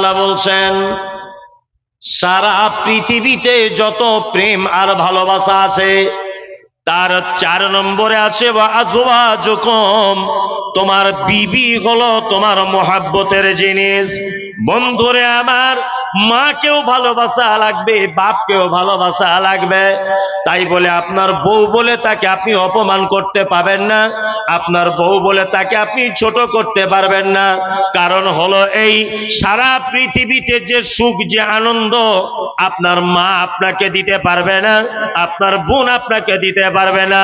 আল্লাহ বলছেন সারা পৃথিবীতে যত প্রেম আর ভালোবাসা আছে তার 4 নম্বরে আছে ওয়াজওয়াজুকুম, তোমার বিবি হলো তোমার মোহাব্বতের জিনিস। বন্ধুরে আমার, মাকেও ভালোবাসা লাগবে, বাপকেও ভালোবাসা লাগবে। তাই বলে আপনার বউ বলে তাকে আপনি অপমান করতে পারবেন না, আপনার বউ বলে তাকে আপনি ছোট করতে পারবেন না। কারণ হলো এই, সারা পৃথিবীতে যে সুখ যে আনন্দ আপনার মা আপনাকে দিতে পারবে না, আপনার বোন আপনাকে দিতে পারবে না।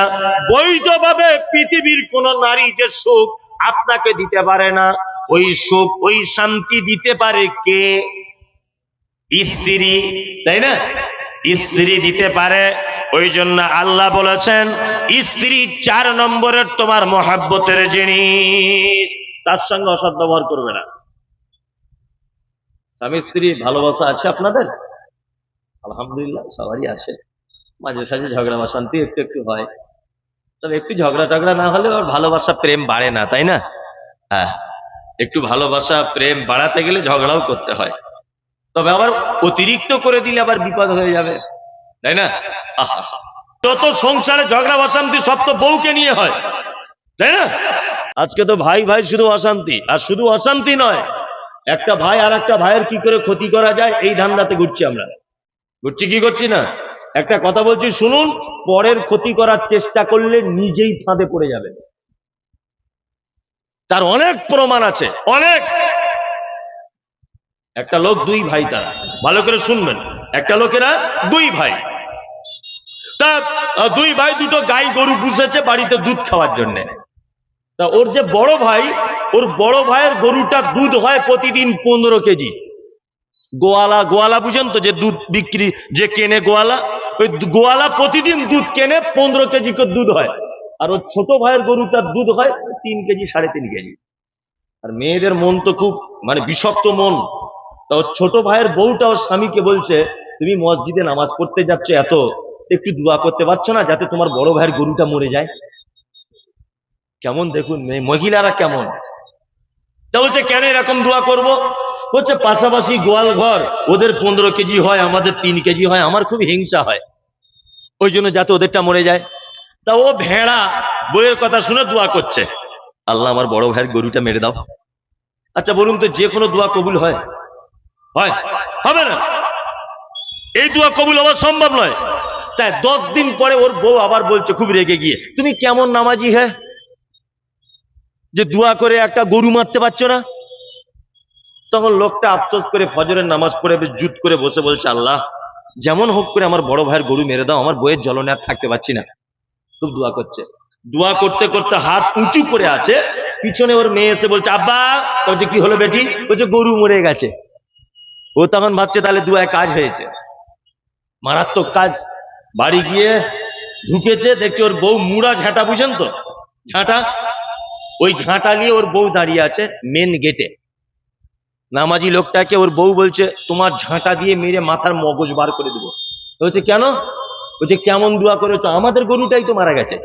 বৈধভাবে পৃথিবীর কোন নারী যে সুখ আপনাকে দিতে পারে না, ওই সুখ ওই শান্তি দিতে পারে কে? স্ত্রী, তাই না? স্ত্রী দিতে পারে। ওই জন্য আল্লাহ বলেছেন স্ত্রী 4 নম্বরের তোমার মোহাব্বতের জিনিস, তার সঙ্গে অসৎ ব্যবহার করবে না। স্বামী স্ত্রী ভালোবাসা আছে আপনাদের? আলহামদুলিল্লাহ সবারই আছে। মাঝে সাঝে ঝগড়া অশান্তি একটু একটু হয়, তবে একটু ঝগড়া টগড়া না হলে আর ভালোবাসা প্রেম বাড়ে না, তাই না? হ্যাঁ, একটু ভালোবাসা প্রেম বাড়াতে গেলে ঝগড়াও করতে হয়, তবে আবার অতিরিক্ত করে দিলে আবার বিপদ হয়ে যাবে, তাই না? যত সংসারে ঝগড়া অশান্তি সব তো বউকে নিয়ে হয়, তাই না? আজকে তো ভাই ভাই শুধু অশান্তি, আর শুধু অশান্তি নয়, একটা ভাই আর একটা ভাইয়ের কি করে ক্ষতি করা যায় এই ধান্দাতে ঘুরছি আমরা। ঘুরছি কি করছি না? একটা কথা বলছি শুনুন, পরের ক্ষতি করার চেষ্টা করলে নিজেই ফাঁদে পড়ে যাবে, তার অনেক প্রমাণ আছে, অনেক। একটা লোক 2 ভাই, তারা ভালো করে শুনবেন, একটা লোকেরা 2 ভাই, তা 2 ভাই দুটো গাই গরু পুষেছে বাড়িতে দুধ খাওয়ার জন্য। তা ওর যে বড় ভাই, ওর বড় ভাইয়ের গরুটা দুধ হয় প্রতিদিন 15 কেজি। গোয়ালা, গোয়ালা বুঝেন তো, যে দুধ বিক্রি যে কেনে গোয়ালা, ওই গোয়ালা প্রতিদিন দুধ কেনে 15 কেজি করে দুধ হয়। আর ওর ছোট ভাইয়ের গরুটার দুধ হয় 3 কেজি 3.5 কেজি। আর মেয়েদের মন তো খুব মানে বিষাক্ত মন। তা ওর ছোট ভাইয়ের বউটা ওর স্বামীকে বলছে, তুমি মসজিদে নামাজ পড়তে যাচ্ছ, এত একটু দোয়া করতে পারছো না যাতে তোমার বড় ভাইয়ের গরুটা মরে যায়? কেমন দেখুন মহিলারা কেমন। তা বলছে কেন এরকম দোয়া করব? বলছে পাশাপাশি গোয়াল ঘর, ওদের 15 কেজি হয়, আমাদের 3 কেজি হয়, আমার খুব হিংসা হয়, ওই জন্য যাতে ওদেরটা মরে যায়। তা ও ভেড়া বইয়ের কথা শুনে দোয়া করছে, আল্লাহ আমার বড় ভাইয়ের গরুটা মেরে দাও। আচ্ছা বলুন তো, যে কোনো দোয়া কবুল হয়? হয়? হবে না। এই দোয়া কবুল হওয়া সম্ভব নয়। তাই 10 দিন পরে ওর বউ আবার বলছে খুব রেগে গিয়ে, তুমি কেমন নামাজি হ্যাঁ, যে দোয়া করে একটা গরু মারতে পারছো না? তখন লোকটা আফসোস করে ফজরের নামাজ পড়ে জুত করে বসে বলছে, আল্লাহ যেমন হোক করে আমার বড় ভাইয়ের গরু মেরে দাও, আমার বইয়ের জ্বলনে আর থাকতে পারছি না। খুব দোয়া করছে, দোয়া করতে করতে হাত উঁচু করে আছে, পিছনে ওর মেয়ে এসে বলছে, আব্বা। বলছে কি হলো বেটি? বলছে গরু মরে গেছে। ও তখন ভাবছে তাহলে দোয়ায় কাজ হয়েছে, মারাত্মক কাজ। বাড়ি গিয়ে ঢুকেছে, দেখছে ওর বউ মুড়া ঝাঁটা, বুঝেন তো ঝাঁটা, ওই ঝাঁটা নিয়ে ওর বউ দাঁড়িয়ে আছে মেন গেটে। নামাজি লোকটাকে ওর বউ বলছে, তোমার ঝাঁটা দিয়ে মেরে মাথার মগজ বার করে দেবো। বলছে কেন? বলছে কেমন দোয়া করেছো, আমাদের গরুটাই তো মারা গেছে।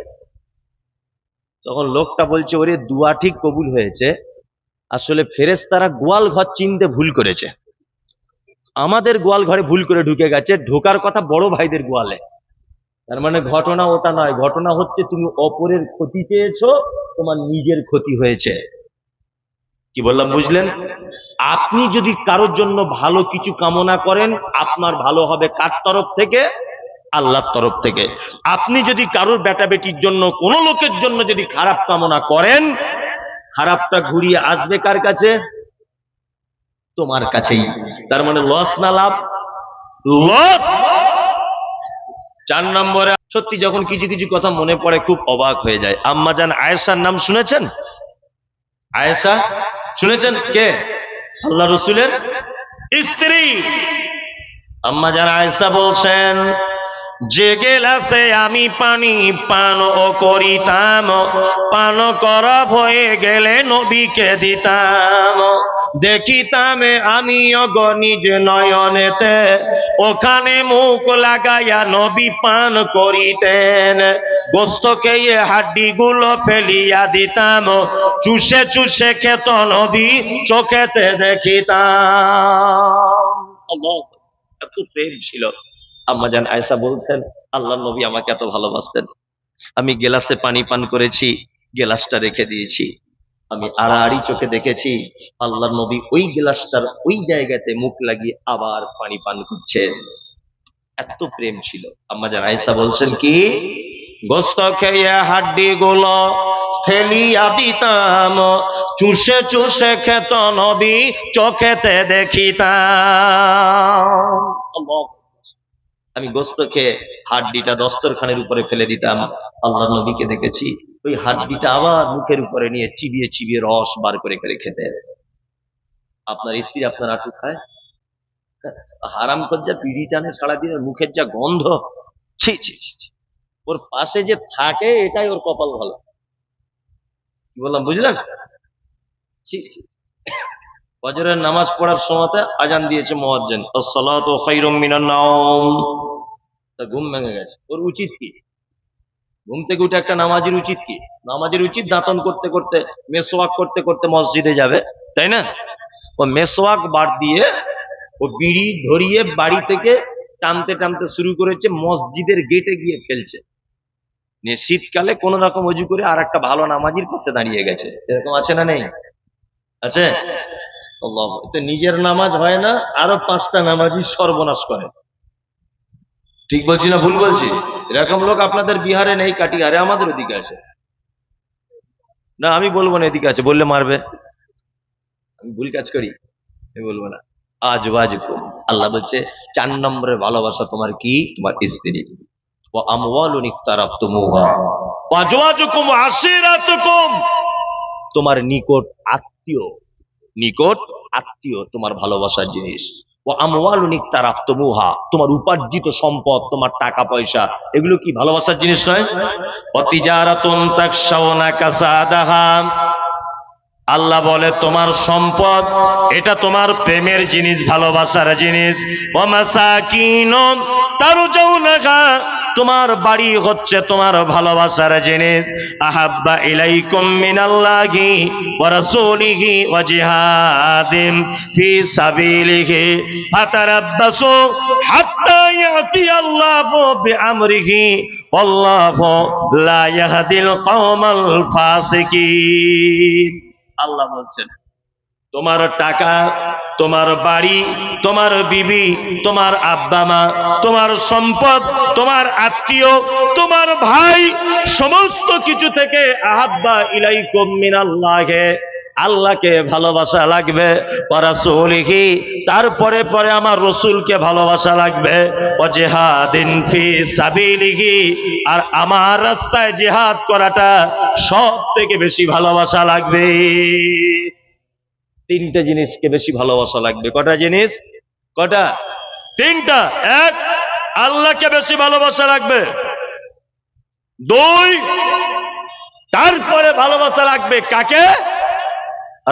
তখন লোকটা বলছে, ওরে দোয়া ঠিক কবুল হয়েছে, আসলে ফেরেশতারা গোয়াল ঘর চিনতে ভুল করেছে, আমাদের গোয়াল ঘরে ভুল করে ঢুকে গেছে, ঢোকার কথা বড় ভাইদের গোয়ালে। তার মানে ঘটনা ওটা নয়, ঘটনা হচ্ছে তুমি অপরের ক্ষতি চেয়েছো, তোমার নিজের ক্ষতি হয়েছে। কি বললাম বুঝলেন? আপনি যদি কারোর জন্য ভালো কিছু কামনা করেন, আপনার ভালো হবে কার তরফ থেকে? আল্লাহর তরফ থেকে। আপনি যদি কারোর বেটা বেটির জন্য, কোন লোকের জন্য যদি খারাপ কামনা করেন, খারাপটা ঘুরিয়ে আসবে কার কাছে? তোমার কাছেই। তার মানে লস না লাভ? লস। 4 নম্বরে, সত্যি যখন কিছু কিছু কথা মনে পড়ে খুব অবাক হয়ে যায়। আম্মাজান আয়েশার নাম শুনেছেন? আয়েশা শুনেছেন? কে? আল্লাহ রসুলের স্ত্রী। আম্মাজান আয়েশা বলছেন, যে গেলাসে আমি পানি পান করিতাম, পান করা হয়ে গেলে নবীকে দিতাম। দেখিতাম আমি নিজ নয়নেতে, ওখানে মুখ লাগাইয়া নবী পান করিতেন। গোস্ত খেয়ে হাড্ডি গুলো ফেলিয়া দিতাম, চুষে চুষে খেত নবী চোখেতে দেখিতাম। আল্লাহ, এত প্রেম ছিল। আম্মাজান আয়েশা বলছেন, আল্লাহর নবী আমাকে এত ভালোবাসতেন, আমি গেলাসে পানি পান করেছি, গেলাসটা রেখে দিয়েছি, আমি আড়াআড়ি চোখে দেখেছি আল্লাহর নবী ওই গেলাসটার ওই জায়গাতে মুখ লাগিয়ে আবার পানি পান করছেন। এত প্রেম ছিল। আম্মাজান আয়েশা বলছেন কি, গোস্ত খেয়ে হাড্ডি গুলো ফেলিয়া দিতাম, চুষে চুষে খেত নবী চোখেতে দেখিতাম। আল্লাহ, আমি গোস্ত খেয়ে হাড্ডিটা দস্তরখানের উপরে ফেলে দিতাম, আল্লাহর নবীকে দেখেছি ওই হাড্ডিটা আবার মুখের উপরে নিয়ে চিবিয়ে চিবিয়ে রস বার করে করে খেতেন। আপনার স্ত্রী আপনার আটু খায়? হারাম খজ্জা পিড়ি টানে সারাদিন, মুখের যা গন্ধ, ছি ছি ছি ছি। ওর পাশে যে থাকে এটাই ওর কপাল ভালো। কি বললাম বুঝলেন? ছি ছি। ফজরের নামাজ পড়ার সময়তে আজান দিয়েছে মুয়াজ্জিন, আসসালাতু খায়রুম মিনান নাওম। ঘুম ভেঙে গেছে, ওর উচিত কি? ঘুম থেকে উঠে একটা নামাজের উচিত কি? নামাজের উচিত দাঁতন করতে করতে, মেসওয়াক করতে করতে মসজিদে যাবে, তাই না? ও মেসওয়াক বাদ দিয়ে ও বিড়ি ধরিয়ে বাড়ি থেকে টানতে টানতে শুরু করেছে, মসজিদের গেটে গিয়ে ফেলছে। শীতকালে কোন রকম অজু করে আর একটা ভালো নামাজির পাশে দাঁড়িয়ে গেছে। এরকম আছে না নেই? আছে। আল্লাহ, তো নিজের নামাজ হয় না, আরো 5টা নামাজি সর্বনাশ করে। ঠিক বলছি না ভুল বলছি? এরকম লোক আপনাদের বিহারে নেই, কাটিহারে, আমাদের ওদিকে আছে। না আমি বলবো না এদিকে আছে, বললে মারবে। আমি ভুল কাজ করি, আমি বলবো না। আজওয়াজুকুম, আল্লাহ বলছে 4 নম্বরের ভালোবাসা তোমার কি? তোমার স্ত্রী। ওয়া আমওয়ালুন ইকতারাফতুমুহা ওয়া আজওয়াজুকুম আশিরাতুকুম, তোমার নিকট আত্মীয়, নিকট আত্মীয় তোমার ভালোবাসার জিনিস। ওয়া আমওয়ালুন ইকতারাফতুমুহা, তোমার উপার্জিত সম্পদ, তোমার টাকা পয়সা, এগুলো কি ভালোবাসার জিনিস নয়? ওয়া তিজারাতুন তাকশাউনা কাসাদাহা, আল্লাহ বলে তোমার সম্পদ এটা তোমার প্রেমের জিনিস, ভালোবাসার জিনিস। ওয়া মাসাকিনুন তারজাউনাহা, তোমার বাড়ি হচ্ছে তোমার ভালোবাসার জিনিস। আহাব্বা ইলাইকুম মিনাল্লাহি ওয়া রাসূলিহি ওয়া জিহাদিন ফি সাবিলিহি ফাতারাব্বাসু হাত্তা ইয়াতিয়াল্লাহু বিআমরিহি ওয়াল্লাহু লা ইয়াহদিল কওমাল ফাসিকিন। আল্লাহ বলছেন তোমার টাকা, তোমার বাড়ি, তোমার বিবি, তোমার আব্বা মা, তোমার সম্পদ, তোমার আত্মীয়, তোমার ভাই, সমস্ত কিছু থেকে আহাব্বা ইলাইকুম মিনাল্লাহি, আল্লাহকে ভালোবাসা লাগবে। ওয়া রাসূলিহি, তারপরে পরে আমার রসুলকে ভালোবাসা লাগবে। ওয়া জিহাদিন ফি সাবিলিহি, আর আমার রাস্তায় জিহাদ করাটা সব থেকে বেশি ভালোবাসা লাগবে। 3টে জিনিসকে বেশি ভালোবাসা লাগবে। কটা জিনিস? কটা? 3টা। 1, আল্লাহকে বেশি ভালোবাসা লাগবে। 2, তারপরে ভালোবাসা লাগবে কাকে?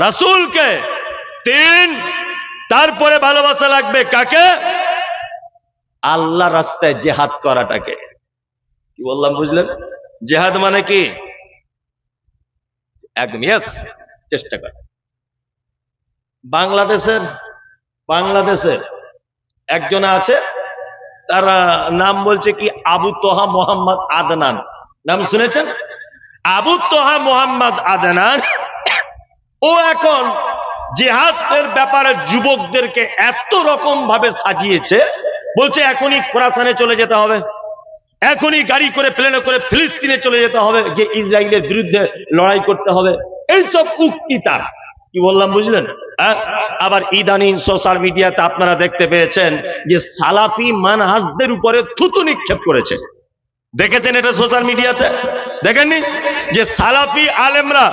রাসূলকে। 3, তারপরে ভালোবাসা লাগবে কাকে? আল্লাহ রাস্তায় জিহাদ করাটাকে। কি বললাম বুঝলেন? জিহাদ মানে কি? একদম ইয়েস, চেষ্টা কর। বাংলাদেশের একজন আছে, তার নাম বলছে কি আবু তোহা মোহাম্মদ আদনান। নাম শুনেছেন? আবু তোহা মোহাম্মদ আদনান। ও এখন জিহাদের ব্যাপারে যুবকদেরকে এত রকম ভাবে সাজিয়েছে, বলছে এখনই খোরাসানে চলে যেতে হবে, এখনই গাড়ি করে প্লেনে করে ফিলিস্তিনে চলে যেতে হবে, গিয়ে ইসরায়েলের বিরুদ্ধে লড়াই করতে হবে। এইসব উক্তি তার। কি বললাম বুঝলেন? আবার ইদানিং সোশ্যাল মিডিয়াতে আপনারা দেখতে পেয়েছেন যে সালাফি মানহাজদের উপরে থুতু নিক্ষেপ করেছে। দেখেছেন এটা সোশ্যাল মিডিয়াতে? দেখেননি? যে সালাফি আলেমরা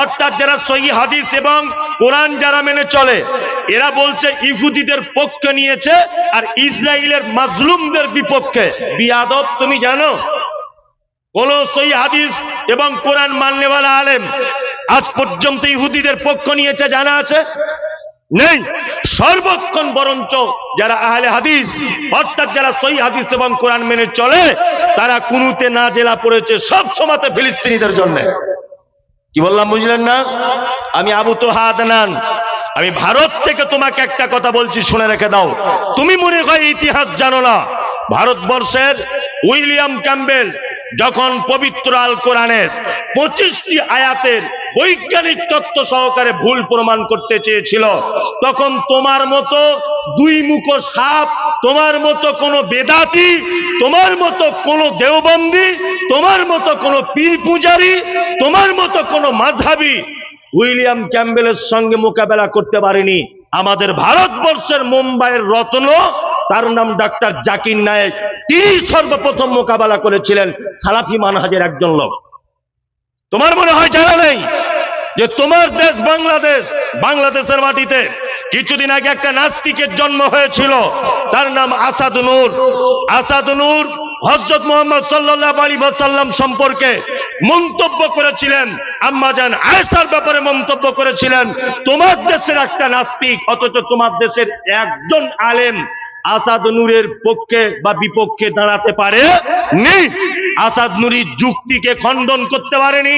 অর্থাৎ যারা সহিহ হাদিস এবং কোরআন যারা মেনে চলে, এরা বলছে ইহুদিদের পক্ষে নিয়েছে আর ইসরায়েলের মাজলুমদের বিপক্ষে। বিয়াদব, তুমি জানো কোন সহিহ হাদিস এবং কোরআন মাননেওয়ালা আলেম আজ পর্যন্ত ইহুদিদের পক্ষ নিয়েছে জানা আছে? নেই। সর্বক্ষণ বরঞ্চ যারা আহলে হাদিস অর্থাৎ যারা সহিহ হাদিস এবং কোরআন মেনে চলে, তারা কুনুতে নাজেলা পড়েছে সব সময়তে ফিলিস্তিনিদের জন্য। কি বললাম বুঝলেন না? আমি আবু তোহা আদনান, আমি ভারত থেকে তোমাকে একটা কথা বলছি, শুনে রেখে দাও। তুমি মনে হয় ইতিহাস জানো না। ভারতবর্ষের উইলিয়াম ক্যাম্বেল যখন পবিত্র আল কোরআনের 25টি আয়াতের বৈজ্ঞানিক তত্ত্ব সহকারে ভুল প্রমাণ করতে চেয়েছিল, তখন তোমার মতো দুই মুখ সাপ, তোমার মতো কোন বেদাতি, তোমার মতো কোন দেওবন্দি, তোমার মতো কোন পীর পূজারী, তোমার মতো কোন মাযহাবী উইলিয়াম ক্যাম্বেলের সঙ্গে মোকাবেলা করতে পারেনি। আমাদের ভারতবর্ষের মুম্বাইয়ের রত্ন, তার নাম ডাক্তার জাকির নায়েক, তিনি সর্বপ্রথম মোকাবেলা করেছিলেন সালাফি মানহাজের একজন লোক। তোমার মনে হয় জানা নেই যে তোমার দেশ বাংলাদেশ, বাংলাদেশের মাটিতে কিছুদিন আগে একটা নাস্তিকের জন্ম হয়েছিল, তার নাম আসাদ নূর। আসাদ নূর হযরত মুহাম্মদ সাল্লাল্লাহু আলাইহি ওয়াসাল্লাম সম্পর্কে মন্তব্য করেছিলেন, আম্মাজান আয়েশার ব্যাপারে মন্তব্য করেছিলেন। তোমার দেশের একটা নাস্তিক, অথচ তোমার দেশের একজন আলেম আসাদ নূরের পক্ষে বা বিপক্ষে দাঁড়াতে পারে নি। আসাদ নূরি যুক্তিকে খণ্ডন করতে পারেনি।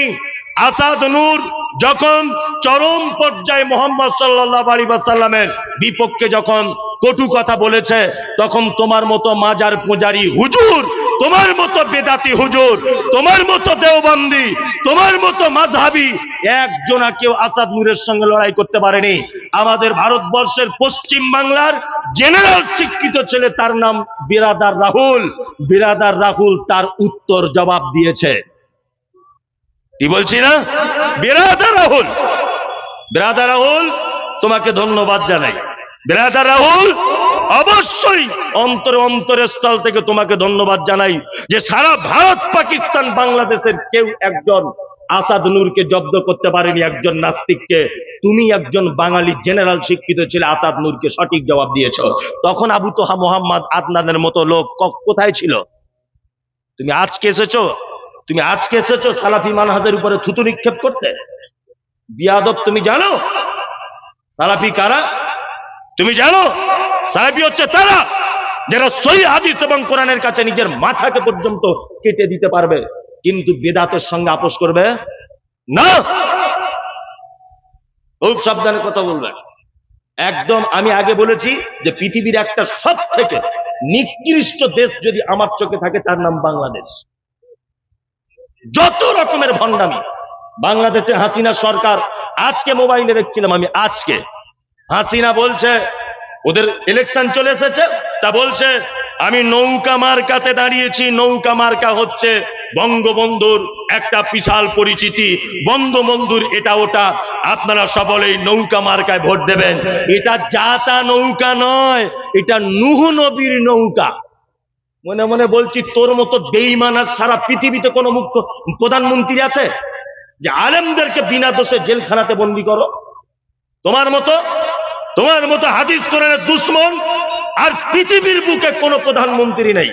আসাদ নূর যখন চরম পর্যায়ে মুহাম্মদ সাল্লাল্লাহু আলাইহি ওয়াসাল্লামের বিপক্ষে যখন কটু কথা বলেছে, তখন তোমার মতো মাজার পূজারি হুজুর, তোমার মতো বেদাতি হুজুর, তোমার মতো দেওবন্দি, তোমার মতো মাযহাবী একজনা কেউ আসাদ নূরের সঙ্গে লড়াই করতে পারেনি। আমাদের ভারতবর্ষের পশ্চিম বাংলার জেনারেল শিক্ষিত ছেলে, তার নাম বিরাদার রাহুল। বিরাদার রাহুল তার উত্তর জবাব দিয়েছে। কি বলছি না? বিরাদার রাহুল, বিরাদার রাহুল তোমাকে ধন্যবাদ জানাই। বিরাদার রাহুল, অবশ্যই অন্তরে অন্তরের স্থল থেকে তোমাকে ধন্যবাদ জানাই যে সারা ভারত, পাকিস্তান, বাংলাদেশের কেউ একজন আসাদ নূরকে জব্দ করতে পারেনি, একজন নাস্তিককে। তুমি একজন বাঙালি জেনারেল শিক্ষিত ছেলে আসাদ নূরকে সঠিক জবাব দিয়েছ। তখন আবু তোহা মোহাম্মদ আদনানের মতো লোক কোথায় ছিল? তুমি আজকে এসেছো, তুমি আজকে এসেছো সালাফি মানহাজের উপরে থুতু নিক্ষেপ করতে? বিয়াদব, তুমি জানো সালাফি কারা? তুমি জানো সালাফি হচ্ছে তারা যারা সহিহ হাদিস এবং কোরআনের কাছে নিজের মাথাকে পর্যন্ত কেটে দিতে পারবে, কিন্তু বেদাতের সঙ্গে আপোষ করবে না। খুব সাবধানে কথা বলবেন একদম। আমি আগে বলেছি যে পৃথিবীর একটা সব থেকে নিকৃষ্ট দেশ যদি আমার চোখে থাকে, তার নাম বাংলাদেশ। যত রকমের ভণ্ডামি বাংলাদেশে হাসিনা সরকার, আজকে মোবাইলে দেখছিলাম আমি, আজকে হাসিনা বলছে, ওদের ইলেকশন চলে এসেছে, তা বলছে আমি নৌকা মার্কাতে দাঁড়িয়েছি। নৌকা মার্কা হচ্ছে বঙ্গবন্ধুর একটা বিশাল পরিচিতি, বঙ্গবন্ধুর এটা ওটা, আপনারা সকলেই নৌকা মার্কায় ভোট দেবেন। এটা জাতা নৌকা নয়, এটা নূহ নবীর নৌকা। মনে মনে বলছি, তোর মতো বেঈমান আর সারা পৃথিবীতে কোনো মুখ্য প্রধানমন্ত্রী আছে যে আলেমদেরকে বিনা দোষে জেলখানাতে বন্দী করো? তোমার মতো হাদিস কোরআনের দুশ্মন আর পৃথিবীর বুকে কোনো প্রধানমন্ত্রী নেই।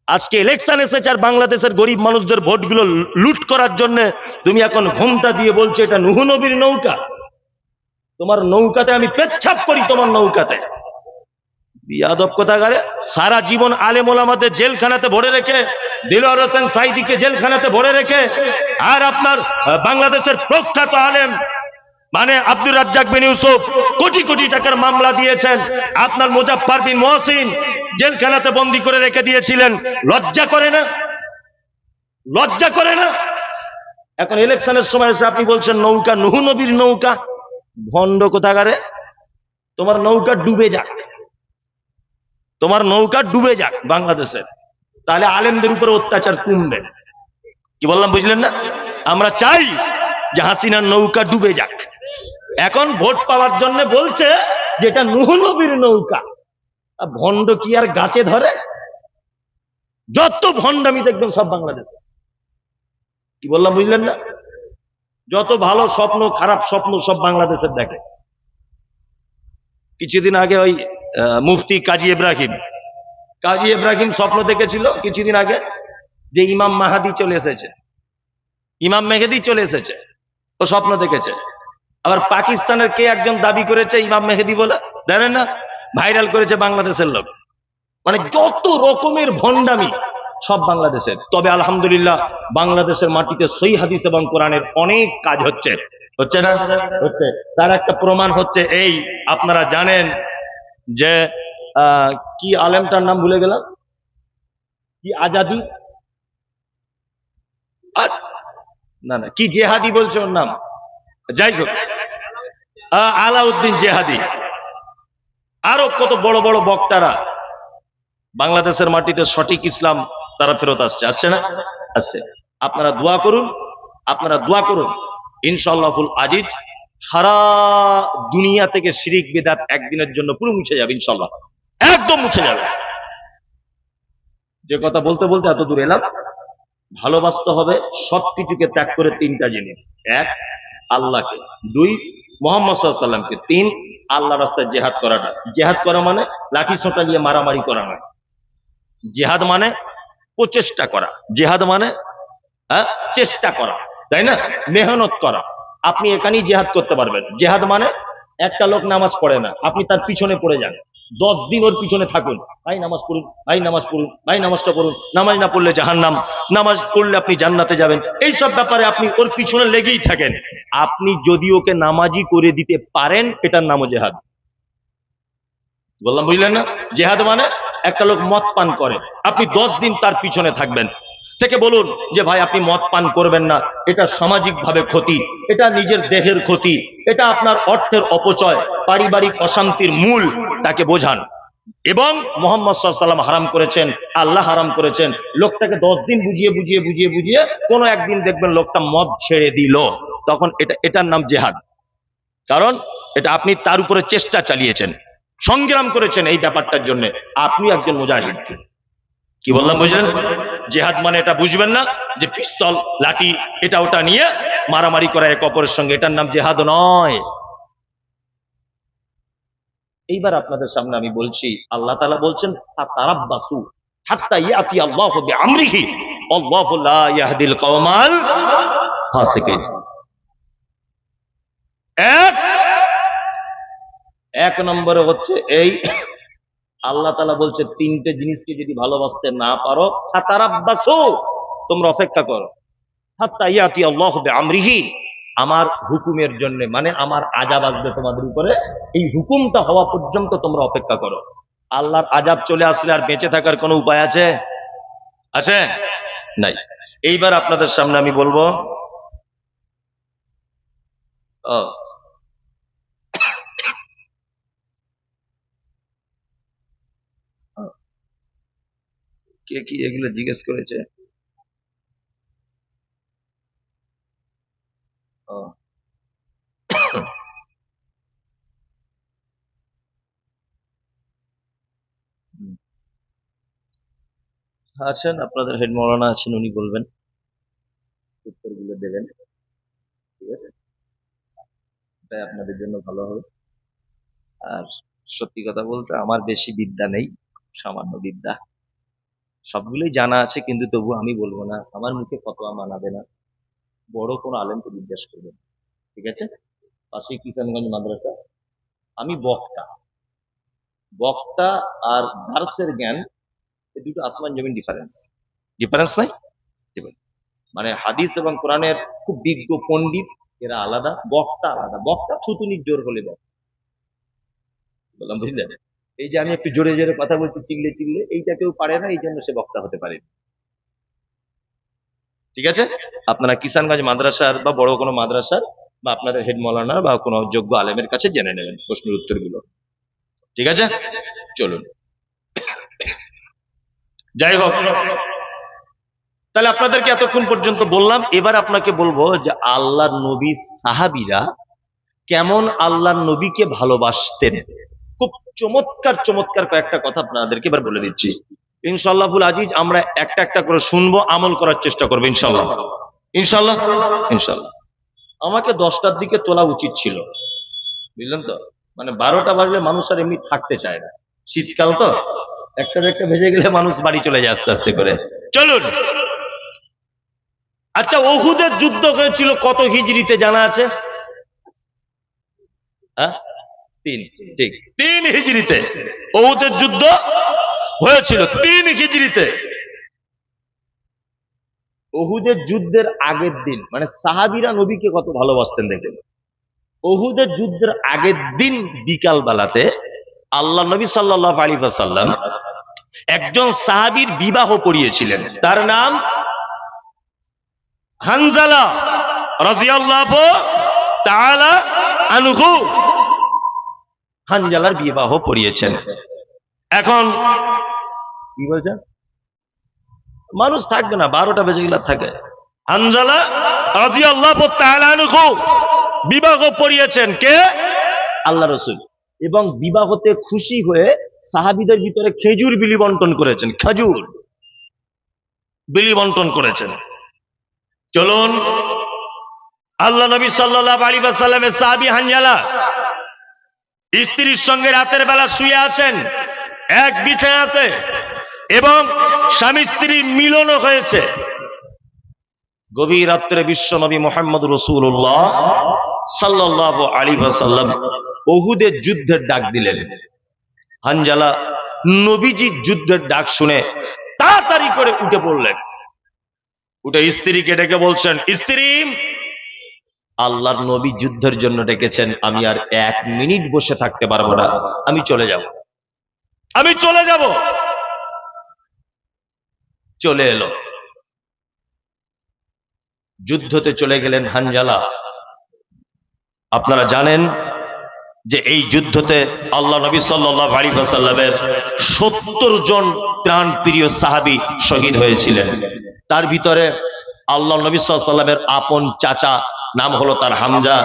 আজকে ইলেকশন এসেছে আর বাংলাদেশের গরিব মানুষদের ভোটগুলো লুট করার জন্য তুমি এখন ঘোমটা দিয়ে বলছো এটা নূহ নবীর নৌকা। তোমার নৌকাতে আমি পেচ্ছাপ করি, তোমার নৌকাতে। বিয়াদব কোথাকারে। সারা জীবন আলেম ওলামাদের জেলখানাতে ভরে রেখে, দিলওয়ার হোসেন সাইদিকে জেলখানাতে ভরে রেখে, আর আপনার বাংলাদেশের প্রখ্যাত আলেম মানে আব্দুর রাজ্জাক বিন ইউসুফ কোটি কোটি টাকার মামলা দিয়েছেন, আপনার মুজাফফর বিন মুহসিন জেলখানাতে বন্দী করে রেখে দিয়েছিলেন। লজ্জা করে না? লজ্জা করে না? এখন ইলেকশনের সময় এসে আপনি বলছেন নৌকা নূহ নবীর নৌকা। ভণ্ড কোথাকারে। তোমার নৌকা ডুবে যাক, তোমার নৌকা ডুবে যাক বাংলাদেশের, তাহলে আলেমদের উপরে অত্যাচার কমবে। কি বললাম বুঝলেন না? আমরা চাই যে হাসিনার নৌকা ডুবে যাক। এখন ভোট পাওয়ার জন্য বলছে যে এটা নূহ নবীর নৌকা। ভণ্ড কি আর গাছে ধরে? যত ভণ্ডামি দেখবেন সব বাংলাদেশ। কি বললাম বুঝলেন না? যত ভালো স্বপ্ন খারাপ স্বপ্ন সব বাংলাদেশের দেখে। কিছুদিন আগে ওই মুফতি কাজী ইব্রাহিম স্বপ্ন দেখেছিল কিছুদিন আগে যে ইমাম মাহাদি চলে এসেছে, ইমাম মেহেদি চলে এসেছে, ও স্বপ্ন দেখেছে। আবার পাকিস্তানের কে একজন দাবি করেছে ইমাম মেহেদি বলে, জানেন না, ভাইরাল করেছে বাংলাদেশের লোক। মানে যত রকমের ভণ্ডামি সব বাংলাদেশের। তবে আলহামদুলিল্লাহ বাংলাদেশের মাটিতে সহিহ হাদিস এবং কোরআনের অনেক কাজ হচ্ছে, হচ্ছে না? হচ্ছে। তার একটা প্রমাণ হচ্ছে এই, আপনারা জানেন যে কি আলেমটার নাম ভুলে গেলাম, কি আজাদি, না না কি জেহাদি বলছে ওর নাম, যাই হোক আলাউদ্দিন জেহাদি, আরো কত বড় বড় বক্তারা বাংলাদেশের মাটিতে সঠিক ইসলাম তারা ফেরত আসছে না? আসছে। আপনারা দোয়া করুন ইনশাআল্লাহুল আজিজ সারা দুনিয়া থেকে শিরিক বিদআত একদিনের জন্য পুরো মুছে যাবে ইনশাআল্লাহ, একদম মুছে যাবে। যে কথা বলতে বলতে এত দূর এলাম। ভালোবাসতে হবে সবকিছুকে ত্যাগ করে তিনটা জিনিস: এক, আল্লাহকে; দুই, মুহাম্মদ সাল্লাল্লাহু আলাইহি সাল্লামকে; তিন, আল্লাহ রাস্তায় জিহাদ করাটা। জিহাদ করা মানে লাঠি সোঁটা নিয়ে মারামারি করা নয়। জিহাদ মানে প্রচেষ্টা করা, জিহাদ মানে চেষ্টা করা, তাই না? মেহনত করা। আপনি এখানেই জিহাদ করতে পারবেন। জিহাদ মানে একটা লোক নামাজ পড়ে না, আপনি তার পিছনে পড়ে যান, 10 দিন ওর পিছনে থাকুন, ভাই নামাজ পড়ুন, ভাই নামাজ পড়ুন, ভাই নামাজটা পড়ুন, নামাজ না পড়লে জাহান্নাম, নামাজ পড়লে আপনি জান্নাতে যাবেন। এই সব ব্যাপারে আপনি ওর পিছনে লেগেই থাকেন। আপনি যদি ওকে নামাজি করে দিতে পারেন, এটার নামও জিহাদ। বললাম, বুঝলেন না? জিহাদ মানে একটা লোক মদ পান করে, আপনি 10 দিন তার পিছনে থাকবেন, থেকে বলুন যে ভাই আপনি মদ পান করবেন না, এটা সামাজিকভাবে ক্ষতি, এটা নিজের দেহের ক্ষতি, এটা আপনার অর্থের অপচয়, পারিবারিক অশান্তির মূল, তাকে বোঝান। এবং মুহাম্মদ সাল্লাল্লাহু আলাইহি ওয়াসাল্লাম হারাম করেছেন, আল্লাহ হারাম করেছেন। লোকটাকে 10 দিন বুঝিয়ে কোনো একদিন দেখবেন লোকটা মদ ছেড়ে দিল, তখন এটার নাম জিহাদ। কারণ এটা আপনি তার উপরে চেষ্টা চালিয়েছেন, সংগ্রাম করেছেন এই ব্যাপারটার জন্য, আপনি একজন মুজাহিদ। কি বললাম বুঝলেন? জিহাদ মানে এটা বুঝবেন না যে পিস্তল লাঠি এটা ওটা নিয়ে মারামারি করা এক অপরের সঙ্গে, এটার নাম জিহাদ নয়। এইবার আপনাদের সামনে আমি বলছি, আল্লাহ তাআলা বলছেন ফাতারাব্বাসু হাত্তা ইয়াতি আল্লাহু বিআমরিহি আল্লাহু লা ইয়াহদিল কওমাল ফাসিকিন। এক নম্বরে হচ্ছে এই, আল্লাহ তাআলা বলছে তিনটে জিনিসকে যদি ভালোবাসতে না পারো, ফাতারাব্বাসু, তোমরা অপেক্ষা করো, হাত্তা ইয়াতি আল্লাহু বিআমরিহি, আমার হুকুমের জন্য, মানে আমার আযাব আসবে তোমাদের উপরে, এই হুকুমটা হওয়া পর্যন্ত তোমরা অপেক্ষা করো। আল্লাহর আযাব চলে আসলে আর বেঁচে থাকার কোনো উপায় আছে? আছে? নাই। এইবার আপনাদের সামনে আমি বলবো, কে কি এগুলো জিজ্ঞেস করেছে? আছেন আপনাদের হেড মাওলানা আছেন, উনি বলবেন, উত্তরগুলো দেবেন, ঠিক আছে? তাই আপনাদের জন্য ভালো হবে। আর সত্যি কথা বলতে আমার বেশি বিদ্যা নেই, সামান্য বিদ্যা, সবগুলোই জানা আছে, কিন্তু তবু আমি বলবো না, আমার মুখে ফতোয়া মানাবে না, বড় কোনো আলেমকে জিজ্ঞেস করবেন, ঠিক আছে? পাশে কিষানগঞ্জ মাদ্রাসা, আমি বক্তা আর দার্সের জ্ঞান, এই দুটো আসমান জমিন ডিফারেন্স নাই? মানে হাদিস এবং কোরআনের খুব বিজ্ঞ পণ্ডিত এরা আলাদা, বক্তা আলাদা। বক্তা থুতুনির জোর হলে বক্তা, বললাম, বুঝলেন? এই যে আমি একটু জোরে জোরে কথা বলছি, চিল্লে এইটা কেউ পারে না, এই জন্য সে বক্তা হতে পারে, ঠিক আছে? আপনারা কিষানগঞ্জ মাদ্রাসার বা বড় কোনো মাদ্রাসার বা আপনাদের হেড মাওলানা বা কোনো যোগ্য আলেমের কাছে জেনে নেবেন প্রশ্নের উত্তরগুলো, ঠিক আছে? চলুন, যাই হোক, তাহলে আপনাদেরকে এতক্ষণ পর্যন্ত বললাম। এবার আপনাকে বলবো যে আল্লাহর নবী সাহাবীরা কেমন আল্লাহর নবীকে ভালোবাসতেন। খুব চমৎকার কয়েকটা কথা আপনাদেরকে এবার বলে দিচ্ছি। ইনশাআল্লাহুল আজিজ আমরা একটা একটা করে শুনবো, আমল করার চেষ্টা করবো ইনশাআল্লাহ। আমাকে 10টার দিকে তোলা উচিত ছিল, বুঝলেন তো? মানে 12টা বাজলে মানুষ আর এমনি থাকতে চায় না, শীতকাল তো, একটা ভেজে গেলে মানুষ বাড়ি চলে যায় আস্তে আস্তে করে। চলুন, আচ্ছা ওহুদের যুদ্ধ হয়েছিল কত হিজরিতে জানা আছে? হ্যাঁ, 3, ঠিক 3 হিজরিতে ওহুদের যুদ্ধ হয়েছিল, 3 হিজরিতে। ওহুদের যুদ্ধের আগের দিন, মানে সাহাবীরা নবীকে কত ভালোবাসতেন দেখেন, ওহুদের যুদ্ধের আগের দিন বিকাল বেলাতে আল্লাহ নবী সাল্লাল্লাহু আলাইহি ওয়াসাল্লাম একজন সাহাবীর বিবাহ পড়িয়েছিলেন, তার নাম হানজালা রাদিয়াল্লাহু তাআলা আনহু। হানজালার বিবাহ পড়িয়েছেন। এখন কি বলছেন, মানুষ থাকবে না, 12টা বেজে গেলে থাকে। হানজালা রাদিয়াল্লাহু তাআলা আনহু বিবাহ পড়িয়েছেন কে? আল্লাহ রাসূল। এবং বিবাহতে খুশি হয়ে সাহাবীদের ভিতরে খেজুর বিলি বন্টন করেছেন, খেজুর বিলি বন্টন করেছেন। চলুন, আল্লাহ নবী সাল্লাল্লাহু আলাইহি ওয়াসাল্লামের সাহাবী হানজালা স্ত্রীর সঙ্গে রাতের বেলা শুয়ে আছেন এক বিছানাতে, এবং স্বামী স্ত্রী মিলনও হয়েছে। গভীর রাত্রে বিশ্ব নবী মুহাম্মদ রাসূলুল্লাহ সাল্লাল্লাহু আলাইহি ওয়াসাল্লাম উহুদের যুদ্ধের ডাক দিলেন। হানজালা নবীজির যুদ্ধের ডাক শুনে তাড়াতাড়ি করে উঠে পড়লেন। উঠে স্ত্রীকে ডেকে বলছেন, স্ত্রী, আল্লাহর নবী যুদ্ধের জন্য ডেকেছেন, আমি আর 1 মিনিট বসে থাকতে পারবো না, আমি চলে যাব, আমি চলে যাব। চলে এলো, যুদ্ধতে চলে গেলেন হানজালা। আপনারা জানেন যে এই যুদ্ধতে আল্লাহ নবী সাল্লাল্লাহু আলাইহি ওয়াসাল্লামের 70 জন প্রাণ প্রিয় সাহাবী শহীদ হয়েছিলেন। তার ভিতরে আল্লাহ নবী সাল্লাল্লাহু আলাইহি ওয়াসাল্লামের আপন চাচা, নাম হলো তার হামজা,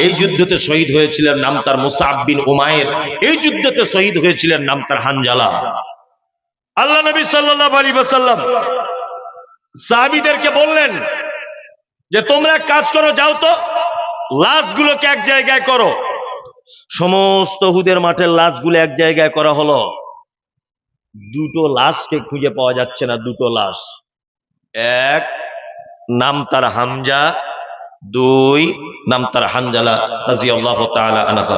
এই যুদ্ধতে শহীদ হয়েছিলেন, নাম তার মুসআব বিন উমাইর, এই যুদ্ধতে শহীদ হয়েছিলেন, নাম তার হানজালা। আল্লাহ নবী সাল্লাল্লাহু আলাইহি ওয়াসাল্লাম সাহাবীদেরকে বললেন যে তোমরা এক কাজ করো, যাও তো লাশগুলোকে এক জায়গায় করো। সমস্ত উহুদের মাঠের লাশগুলো এক জায়গায় করা হলো। 2টো লাশকে খুঁজে পাওয়া যাচ্ছে না, 2টো লাশ। এক, নাম তার হামজা, 2, নাম তার হানজালা রাদিয়াল্লাহু তাআলা আনহু।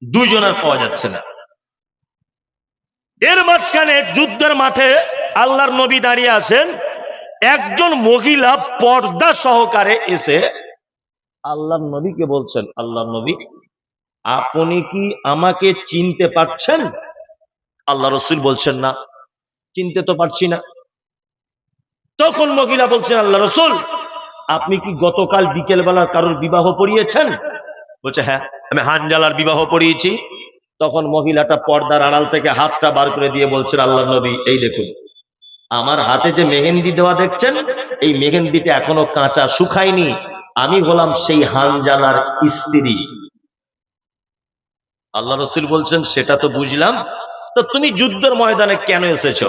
2 জনের পাওয়া যাচ্ছে না। এর মাঝখানে যুদ্ধের মাঠে আল্লাহর নবী দাঁড়িয়ে আছেন। একজন মহিলা পর্দা সহকারে এসে আল্লাহর নবীকে বলছেন, আল্লাহর নবী, আপনি কি আমাকে চিনতে পারছেন? আল্লাহ রাসূল বলছেন, না, চিনতে তো পারছি না। তখন মহিলা বলছেন, আল্লাহ রাসূল, আপনি কি গতকাল বিকেল বেলা কারোর বিবাহ পড়িয়েছেন? বলছে, হ্যাঁ, আমি হানজালার বিবাহ পড়িয়েছি। তখন মহিলাটা পর্দার আড়াল থেকে হাতটা বার করে দিয়ে বলছেন, আল্লাহর নবী, এই দেখুন আমার হাতে যে মেহেন্দি দেওয়া দেখছেন, এই মেহেন্দিটা এখনো কাঁচা, শুকায়নি, আমি হলাম সেই হানজালার স্ত্রী। আল্লাহ রাসূল বলছেন, সেটা তো বুঝলাম, তো তুমি যুদ্ধের ময়দানে কেন এসেছ?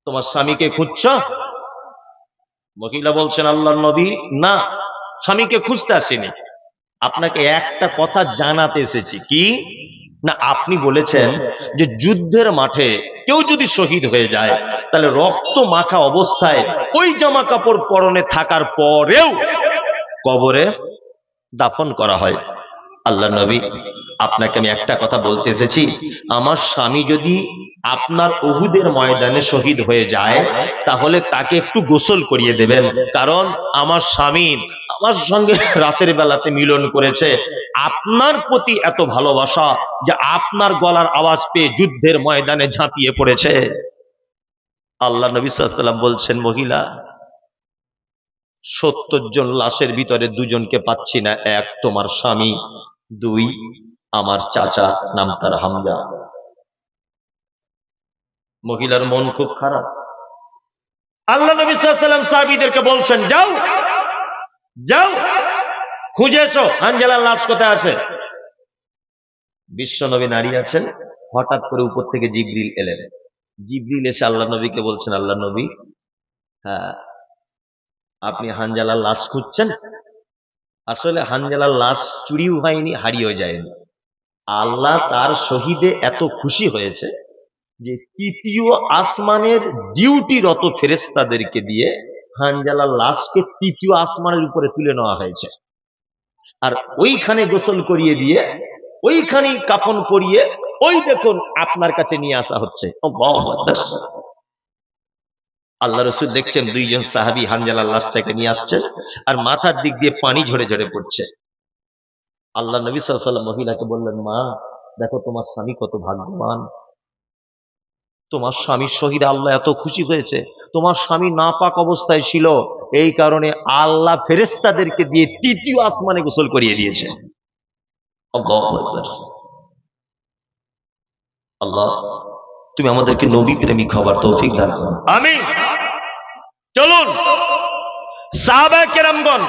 তোমার স্বামীকে খুঁজছ? মহিলা বলছেন, আল্লাহর নবী, না, স্বামীকে খুঁজতে আসিনি, আপনাকে একটা কথা জানাতে এসেছি। কি? না, আপনি বলেছেন যে যুদ্ধের মাঠে কেউ যদি শহীদ হয়ে যায় তাহলে রক্ত মাখা অবস্থায় ওই জামা কাপড় পরনে থাকার পরেও কবরে দাফন করা হয়। আল্লাহর নবী, আপনাকে আমি একটা কথা বলতে এসেছি, আমার স্বামী যদি আপনার উহুদের ময়দানে শহীদ হয়ে যায় তাহলে তাকে একটু গোসল করিয়ে দেবেন, কারণ আমার স্বামী আমার সঙ্গে রাতের বেলাতে মিলন করেছে। আপনার প্রতি এত ভালোবাসা যে আপনার গলার আওয়াজ পেয়ে যুদ্ধের ময়দানে ঝাঁপিয়ে পড়েছে। আল্লাহ নবী সাল্লাল্লাহু আলাইহি ওয়াসাল্লাম বলছেন, মহিলা, 70 জন লাশের ভিতরে 2 জনকে পাচ্ছি না। 1 তোমার স্বামী, 2 আমার চাচা, নাম তার হামজা। মহিলার মন খুব খারাপ। আল্লাহ নবী সাল্লাল্লাহু আলাইহি ওয়াসাল্লাম সাহাবীদেরকে বলছেন, যাও যাও খুঁজে এসো হানজালার লাশ কোথায় আছে। বিশ্ব নবী দাঁড়িয়ে আছেন, হঠাৎ করে উপর থেকে জিবরিল এলেন। জিবরিল এসে আল্লাহ নবীকে বলছেন, আল্লাহ নবী, হ্যাঁ, আপনি হানজালার লাশ খুঁজছেন? আসলে হানজালার লাশ চুরিও হয়নি, হারিয়েও যায়নি। আল্লাহ তার শহীদে এত খুশি হয়েছে যে তৃতীয় আসমানের ডিউটিরত ফেরেশতাদেরকে দিয়ে হানজালার লাশকে তৃতীয় আসমানের উপরে তুলে নেওয়া হয়েছে। আর ওইখানে গোসল করিয়ে দিয়ে ওইখানেই কাফন করিয়ে ওই দেখুন আপনার কাছে নিয়ে আসা হচ্ছে। আল্লাহ রসুল দেখছেন দুইজন সাহাবী হানজালার লাশটাকে নিয়ে আসছেন আর মাথার দিক দিয়ে পানি ঝরে ঝরে পড়ছে। আল্লাহ নবী সাল্লাল্লাহু আলাইহি ওয়াসাল্লাম মহিলাকে বললেন, মা দেখো তোমার স্বামী কত ভাগ্যবান, তোমার স্বামীর শহীদ আল্লাহ এত খুশি হয়েছে। তোমার স্বামী নাপাক অবস্থায় ছিল, এই কারণে আল্লাহ ফেরেশতাদেরকে দিয়ে তৃতীয় আসমানে গোসল করিয়ে দিয়েছে। আল্লাহু আকবার। আল্লাহ তুমি আমাদেরকে নবী প্রেমিক হবার তৌফিক দান করো, আমিন। চলুন সাহাবায়ে কেরামগণ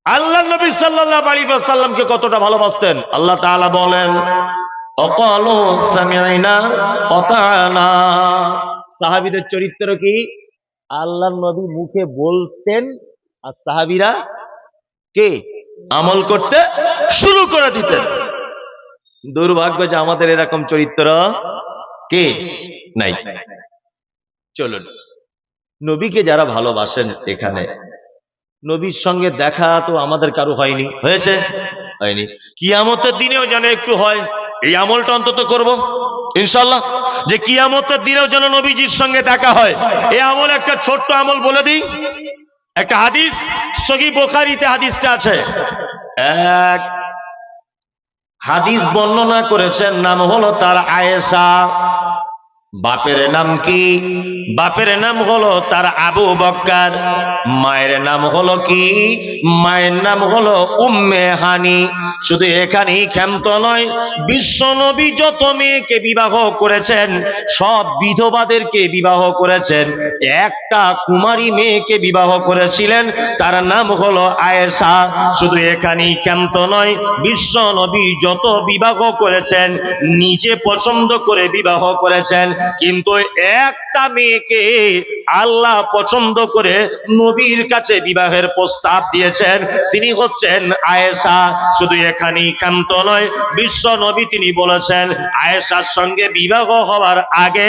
আল্লাহ নবী সাল্লাল্লাহু আলাইহি ওয়াসাল্লামকে কতটা ভালোবাসতেন। আল্লাহ তাআলা বলেন, অকালু সামি'না ওয়া তা'আনা। সাহাবীদের চরিত্র কি? আল্লাহর নবী মুখে বলতেন আর সাহাবীরা কে আমল করতে শুরু করে দিতেন। দুর্ভাগ্য যে আমাদের এরকম চরিত্র কে নাই। চলুন নবীকে যারা ভালোবাসেন, এখানে নবীর সঙ্গে দেখা তো আমাদের কারো হয়নি, হয়েছে? হয়নি। কিয়ামতের দিনেও যেন একটু হয়, এই আমলটা অন্তত করব ইনশাআল্লাহ, যে কিয়ামতের দিনেও যেন নবীজির সঙ্গে দেখা হয়। এই আমল একটা ছোট্ট আমল বলে দিই। একটা হাদিস সহিহ বুখারীতে হাদিসটা আছে। এক হাদিস বর্ণনা করেছেন, নাম হলো তার আয়েশা। বাপের নাম কি? বাপের নাম হলো তার আবু বকর। মায়ের নাম হলো কি? মায়ের নাম হলো উম্মে হানি। শুধু এখানেই ক্ষান্ত নয়, বিশ্ব নবী যত মেয়েকে বিবাহ করেছেন সব বিধবাদেরকে বিবাহ করেছেন। একটা কুমারী মেয়েকে বিবাহ করেছিলেন, তার নাম হলো আয়েশা। শুধু এখানেই ক্ষান্ত নয়, বিশ্ব নবী যত বিবাহ করেছেন নিজে পছন্দ করে বিবাহ করেছেন, কিন্তু একটা মেয়েকে আল্লাহ পছন্দ করে নবীর কাছে বিবাহের প্রস্তাব দিয়েছেন, তিনি হচ্ছেন আয়েশা। শুধু এখানেই ক্ষান্ত নয়, বিশ্ব নবী তিনি বলেছেন, আয়েশার সঙ্গে বিবাহ হওয়ার আগে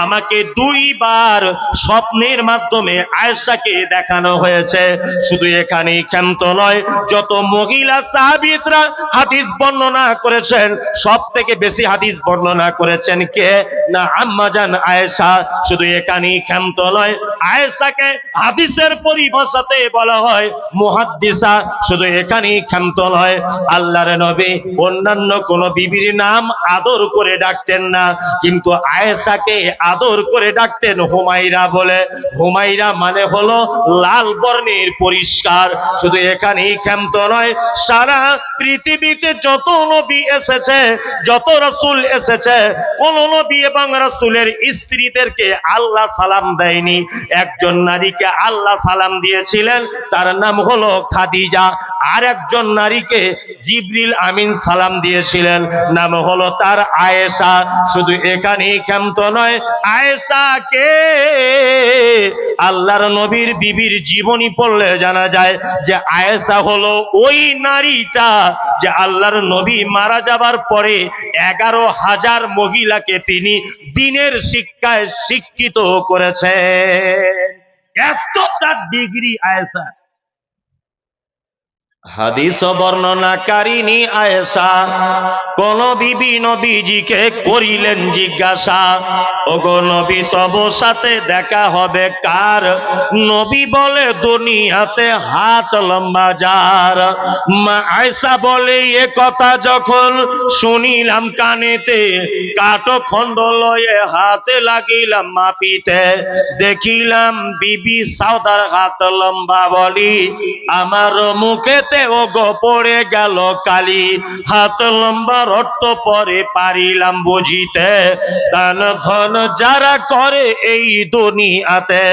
আমাকে 2 বার স্বপ্নের মাধ্যমে আয়েশাকে দেখানো হয়েছে। শুধু এখানেই ক্ষান্ত নয়, যত মহিলা সাহাবীরা হাদিস বর্ণনা করেছেন সব থেকে বেশি হাদিস বর্ণনা করেছেন কে? না আম্মাজান আয়েশা। শুধু এখানেই ক্ষান্ত নয়, আয়েশাকে হাদিসের পরিভাষাতে বলা হয় মুহাদ্দিসা। শুধু এখানেই ক্ষান্ত নয়, আল্লাহর নবী অন্যান্য কোন বিবির নাম আদর করে ডাকতেন না, কিন্তু আয়েশাকে আদর করে ডাকতেন হুমায়রা বলে। হুমায়রা মানে হলো লাল বর্ণের পরিষ্কার। শুধু এখানেই ক্ষান্ত নয়, সারা পৃথিবীতে যত নবী এসেছে, যত রাসূল এসেছে, কোন নবী এবং রাসূলের স্ত্রীদেরকে আল্লাহ সালাম দেয়নি। একজন নারীকে আল্লাহ সালাম দিয়েছিলেন, তার নাম হলো খাদিজা। আর একজন নারীকে জিবরিল আমিন সালাম দিয়েছিলেন, নাম হলো তার আয়েশা। শুধু এখানেই ক্ষান্ত নয়, আয়েশাকে আল্লাহর নবীর বিবির জীবনী পড়লে জানা যায় যে আয়েশা হলো ওই নারীটা যে আল্লাহর নবী মারা যাবার পরে 11,000 মহিলাকে তিনি দ্বীনের শিক্ষায় শিক্ষিত করেছেন। এত তার ডিগ্রি আয়েশা। হাদিস বর্ণনাকারিনী আয়েশা কোন বিবি নবীজিকে করিলেন জিজ্ঞাসা, ওগো নবী তব সাথে দেখা হবে কার? নবী বলে দুনিয়াতে হাত লম্বা যার। মা আয়েশা বলে এ কথা যখন শুনিলাম কানেতে, কাটো খণ্ড লয়ে হাতে লাগিলাম মাপিতে। দেখিলাম বিবি সাউদার হাত লম্বা, বলি আমার মুখেতে ওগো পড়ে গেল কালি। হাত লম্বার অর্থ পরে পারিলাম বুঝিতে, দান ধন যারা করে এই দুনিয়াতে।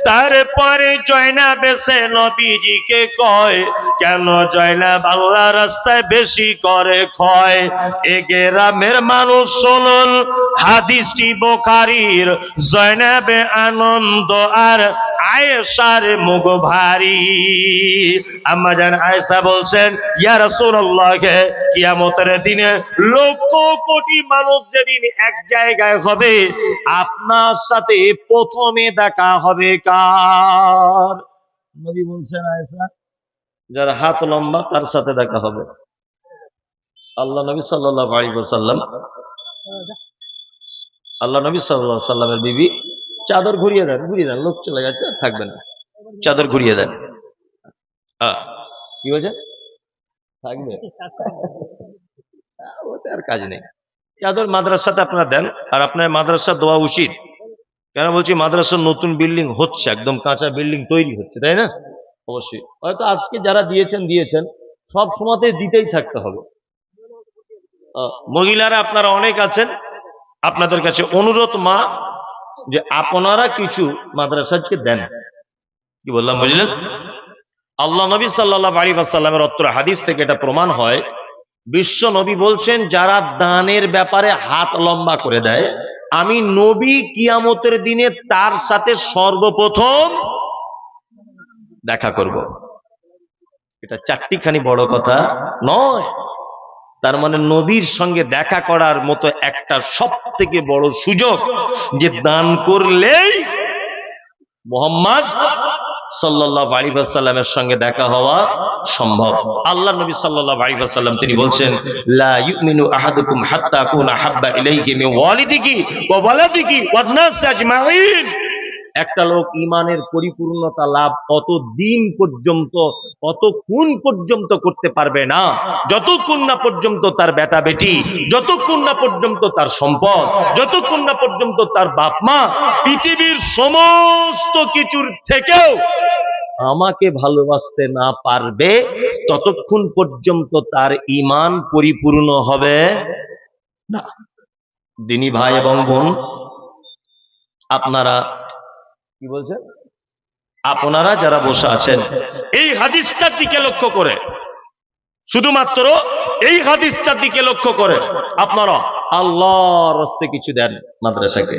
তারপরে জয়নাব এসে নবীজিকে কয়, কেন জয়নাব আল্লাহ রাস্তায় বেশি করে ক্ষয়? এ গ্রামের মানুষ শুনুন হাদিসটি বুখারীর। জয়নাবে আনন্দ আর আয়েশার মুখ ভারী। আম্মা জান আয়েশা আয়েশা বলছেন, ইয়া রাসূলুল্লাহ, কিয়ামতের দিনে লক্ষ কোটি মানুষ যেদিন এক জায়গায় হবে, আপনার সাথে প্রথমে দেখা হবে কার? নবী বলছেন আয়েশা, যার হাত লম্বা তার সাথে দেখা হবে। আল্লাহ নবী সাল্লাল্লাহু আলাইহি ওয়াসাল্লাম, আল্লাহ নবী সাল্লাল্লাহু আলাইহি ওয়াসাল্লামের বিবি চাদর ঘুরিয়ে দেন, লোক চলে গেছে, থাকবে না, চাদর ঘুরিয়ে দেন। কি হয়েছে? থাকবে, ওতে আর কাজ নেই। চাদর মাদ্রাসাতে আপনারা দেন, আর আপনার মাদ্রাসা দেওয়া উচিত। কেন বলছি? মাদ্রাসার নতুন বিল্ডিং হচ্ছে, একদম কাঁচা বিল্ডিং তৈরি হচ্ছে, তাই না? অবশ্যই হয়তো আজকে যারা দিয়েছেন সব সময়তে দিতেই থাকতে হবে। মহিলারা আপনারা অনেক আছেন, আপনাদের কাছে অনুরোধ মা, যে আপনারা কিছু মাদ্রাসাকে দেন। কি বললাম বুঝলেন? আল্লাহ নবী সাল্লাল্লাহু আলাইহি ওয়াসাল্লামের অত্র হাদিস থেকে এটা প্রমাণ হয়, বিশ্ব নবী বলছেন, যারা দানের ব্যাপারে হাত লম্বা করে দেয়, আমি নবী কিয়ামতের দিনে তার সাথে সর্বপ্রথম দেখা করব। এটা চারটিখানি বড় কথা নয়। তার মানে নবীর সঙ্গে দেখা করার মতো একটা সব থেকে বড় সুযোগ, যে দান করলেই মুহাম্মদ সাল্লাল্লাহু আলাইহি ওয়াসাল্লামের সঙ্গে দেখা হওয়া সম্ভব। আল্লাহ নবী সাল্লাল্লাহু আলাইহি ওয়াসাল্লাম তিনি বলছেন, লা ইউমিনু আহাদুকুম হাত্তা আকুনা হাব্বা ইলাইহি মিন ওয়ালিদিহি ওয়া ওয়ালাদিহি ওয়ান নাস আজমাইন। একটা লোক ইমানের পরিপূর্ণতা লাভ ততদিন পর্যন্ত, ততক্ষণ পর্যন্ত করতে পারবে না, যতক্ষণ না পর্যন্ত তার বেটা বেটি, যতক্ষণ না পর্যন্ত তার সম্পদ, যতক্ষণ না পর্যন্ত তার বাপ মা পৃথিবীর সমস্ত কিছুর থেকেও আমাকে ভালোবাসতে না পারবে, ততক্ষণ পর্যন্ত তার ঈমান পরিপূর্ণ হবে না। দিনী ভাই এবং বোন, আপনারা কি বলছেন? আপনারা যারা বসে আছেন, এই হাদিসটার দিকে লক্ষ্য করে, শুধুমাত্র এই হাদিসটার দিকে লক্ষ্য করে আপনারা আল্লাহর রাস্তায় কিছু দেন মাদ্রাসাকে।